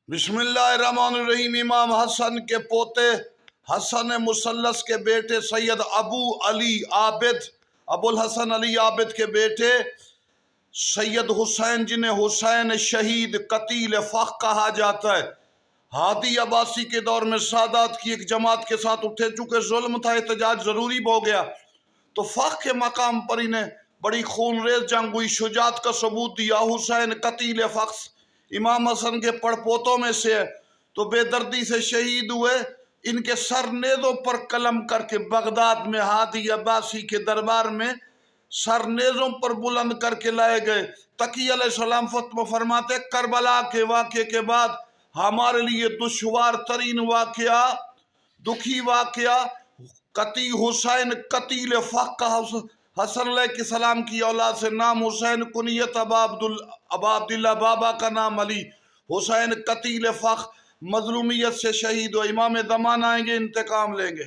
بسم اللہ الرحمن الرحیم۔ امام حسن کے پوتے حسن مثلث کے بیٹے سید ابو علی عابد، ابو الحسن علی عابد کے بیٹے سید حسین، جنہیں حسین شہید قتیل فخ کہا جاتا ہے، ہادی عباسی کے دور میں سادات کی ایک جماعت کے ساتھ اٹھے۔ چونکہ ظلم تھا، احتجاج ضروری ہو گیا، تو فخ کے مقام پر انہیں بڑی خون ریز جنگ ہوئی، شجاعت کا ثبوت دیا۔ حسین قتیل فخ امام حسن کے پڑپوتوں میں سے ہے، تو بے دردی سے شہید ہوئے۔ ان کے سر نیزوں پر قلم کر کے بغداد میں ہادی عباسی کے دربار میں سر نیزوں پر بلند کر کے لائے گئے۔ تقی علیہ السلام فتویٰ فرماتے، کربلا کے واقعے کے بعد ہمارے لیے دشوار ترین واقعہ، دکھی واقعہ حسین قتیل فخ کا۔ حسن علیہ السلام کی اولاد سے نام حسین، کنیت ابا عبداللہ، بابا کا نام علی۔ حسین قتیل فخ مظلومیت سے شہید ہو، امام زمان آئیں گے، انتقام لیں گے۔